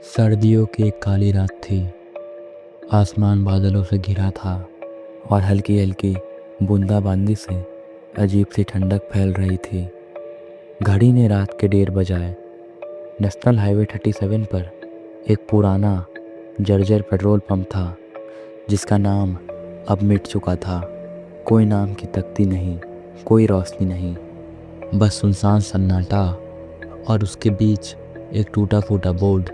सर्दियों की एक काली रात थी। आसमान बादलों से घिरा था और हल्की हल्की बूंदाबांदी से अजीब सी ठंडक फैल रही थी। घड़ी ने रात के 1:30 बजाए। नेशनल हाईवे 37 पर एक पुराना जर्जर पेट्रोल पंप था जिसका नाम अब मिट चुका था। कोई नाम की तख्ती नहीं, कोई रोशनी नहीं, बस सुनसान सन्नाटा और उसके बीच एक टूटा फूटा बोर्ड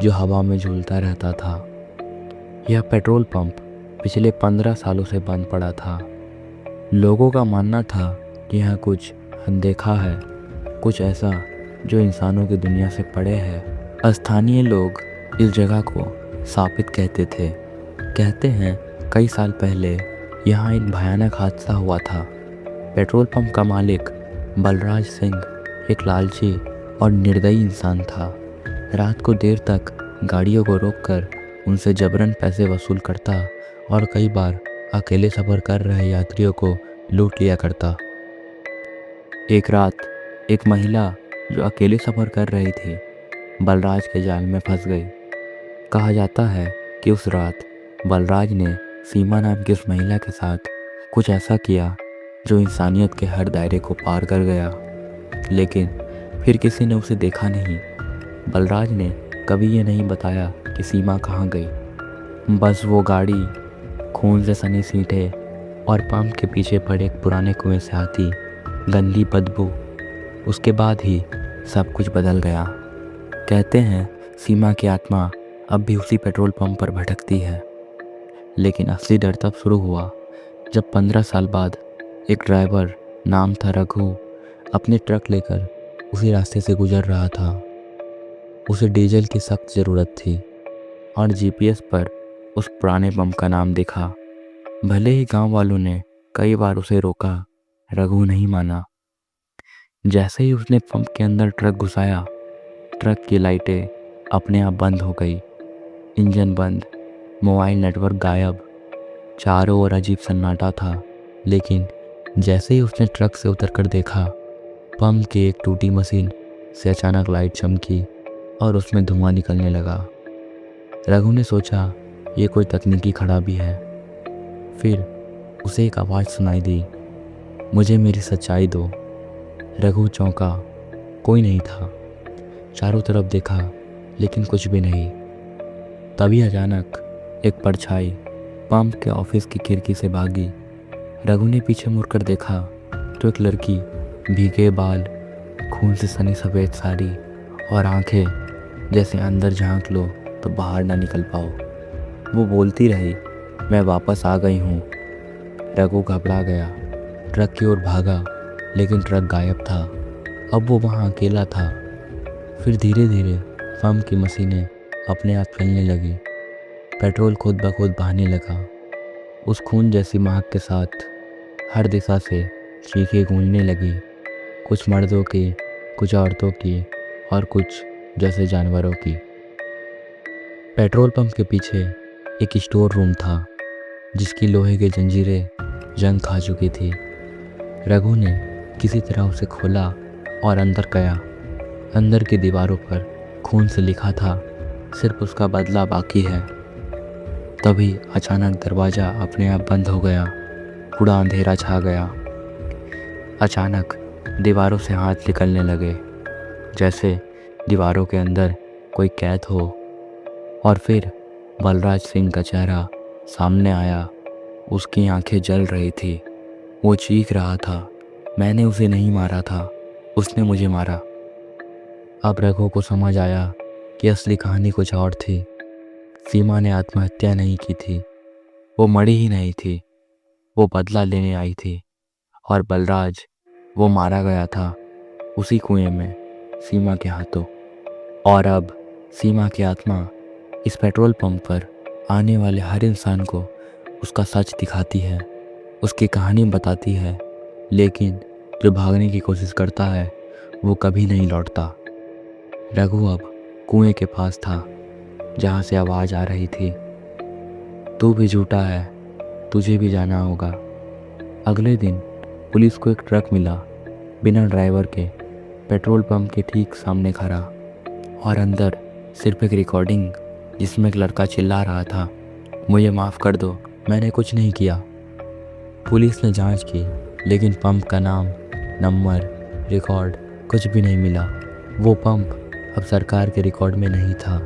जो हवा में झूलता रहता था। यह पेट्रोल पंप पिछले 15 सालों से बंद पड़ा था। लोगों का मानना था कि यहाँ कुछ अनदेखा है, कुछ ऐसा जो इंसानों की दुनिया से परे है। स्थानीय लोग इस जगह को शापित कहते थे। कहते हैं कई साल पहले यहाँ एक भयानक हादसा हुआ था। पेट्रोल पंप का मालिक बलराज सिंह एक लालची और निर्दयी इंसान था। रात को देर तक गाड़ियों को रोककर उनसे जबरन पैसे वसूल करता और कई बार अकेले सफ़र कर रहे यात्रियों को लूट लिया करता। एक रात एक महिला जो अकेले सफ़र कर रही थी बलराज के जाल में फंस गई। कहा जाता है कि उस रात बलराज ने सीमा नाम की उस महिला के साथ कुछ ऐसा किया जो इंसानियत के हर दायरे को पार कर गया। लेकिन फिर किसी ने उसे देखा नहीं। बलराज ने कभी ये नहीं बताया कि सीमा कहाँ गई। बस वो गाड़ी, खून से सनी सीटें और पंप के पीछे पड़े एक पुराने कुएं से आती गंदी बदबू। उसके बाद ही सब कुछ बदल गया। कहते हैं सीमा की आत्मा अब भी उसी पेट्रोल पंप पर भटकती है। लेकिन असली डर तब शुरू हुआ जब 15 साल बाद एक ड्राइवर, नाम था रघु, अपने ट्रक लेकर उसी रास्ते से गुजर रहा था। उसे डीजल की सख्त ज़रूरत थी और जीपीएस पर उस पुराने पंप का नाम दिखा। भले ही गांव वालों ने कई बार उसे रोका, रघु नहीं माना। जैसे ही उसने पंप के अंदर ट्रक घुसाया, ट्रक की लाइटें अपने आप बंद हो गई। इंजन बंद, मोबाइल नेटवर्क गायब, चारों ओर अजीब सन्नाटा था। लेकिन जैसे ही उसने ट्रक से उतरकर देखा, पंप की एक टूटी मशीन से अचानक लाइट चमकी और उसमें धुआं निकलने लगा। रघु ने सोचा ये कोई तकनीकी खराबी है। फिर उसे एक आवाज़ सुनाई दी, मुझे मेरी सच्चाई दो। रघु चौंका, कोई नहीं था। चारों तरफ देखा लेकिन कुछ भी नहीं। तभी अचानक एक परछाई पंप के ऑफिस की खिड़की से भागी। रघु ने पीछे मुड़कर देखा तो एक लड़की, भीगे बाल, खून से सनी सफ़ेद साड़ी और आंखें जैसे अंदर झांक लो तो बाहर ना निकल पाओ। वो बोलती रही, मैं वापस आ गई हूँ। रघु घबरा गया, ट्रक की ओर भागा लेकिन ट्रक गायब था। अब वो वहाँ अकेला था। फिर धीरे धीरे पंप की मशीनें अपने आप चलने लगी। पेट्रोल खुद ब खुद बहने लगा। उस खून जैसी महक के साथ हर दिशा से चीखें गूंजने लगी, कुछ मर्दों की, कुछ औरतों की और कुछ जैसे जानवरों की। पेट्रोल पंप के पीछे एक स्टोर रूम था जिसकी लोहे की जंजीरें जंग खा चुकी थी। रघु ने किसी तरह उसे खोला और अंदर गया। अंदर की दीवारों पर खून से लिखा था, सिर्फ उसका बदला बाकी है। तभी अचानक दरवाज़ा अपने आप बंद हो गया। पूरा अंधेरा छा गया। अचानक दीवारों से हाथ निकलने लगे, जैसे दीवारों के अंदर कोई कैद हो। और फिर बलराज सिंह का चेहरा सामने आया। उसकी आंखें जल रही थी। वो चीख रहा था, मैंने उसे नहीं मारा था, उसने मुझे मारा। अब रघु को समझ आया कि असली कहानी कुछ और थी। सीमा ने आत्महत्या नहीं की थी, वो मरी ही नहीं थी, वो बदला लेने आई थी। और बलराज, वो मारा गया था उसी कुएं में, सीमा के हाथों। और अब सीमा की आत्मा इस पेट्रोल पंप पर आने वाले हर इंसान को उसका सच दिखाती है, उसकी कहानी बताती है। लेकिन जो भागने की कोशिश करता है वो कभी नहीं लौटता। रघु अब कुएं के पास था जहाँ से आवाज़ आ रही थी, तू भी झूठा है, तुझे भी जाना होगा। अगले दिन पुलिस को एक ट्रक मिला, बिना ड्राइवर के, पेट्रोल पंप के ठीक सामने खड़ा, और अंदर सिर्फ एक रिकॉर्डिंग जिसमें एक लड़का चिल्ला रहा था, मुझे माफ़ कर दो, मैंने कुछ नहीं किया। पुलिस ने जांच की लेकिन पंप का नाम, नंबर, रिकॉर्ड कुछ भी नहीं मिला। वो पंप अब सरकार के रिकॉर्ड में नहीं था,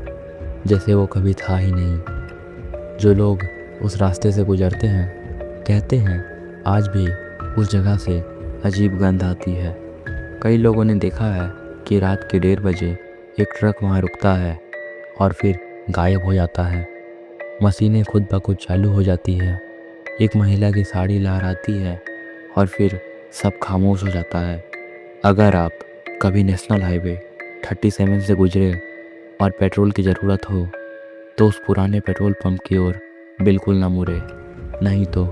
जैसे वो कभी था ही नहीं। जो लोग उस रास्ते से गुजरते हैं कहते हैं आज भी उस जगह से अजीब गंध आती है। कई लोगों ने देखा है कि रात के 1:30 बजे एक ट्रक वहाँ रुकता है और फिर गायब हो जाता है। मशीनें खुद ब खुद चालू हो जाती है, एक महिला की साड़ी लहराती है और फिर सब खामोश हो जाता है। अगर आप कभी नेशनल हाईवे 37 से गुजरे और पेट्रोल की ज़रूरत हो तो उस पुराने पेट्रोल पंप की ओर बिल्कुल ना मुड़े, नहीं तो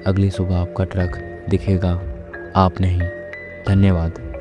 अगली सुबह आपका ट्रक दिखेगा, आप नहीं। धन्यवाद।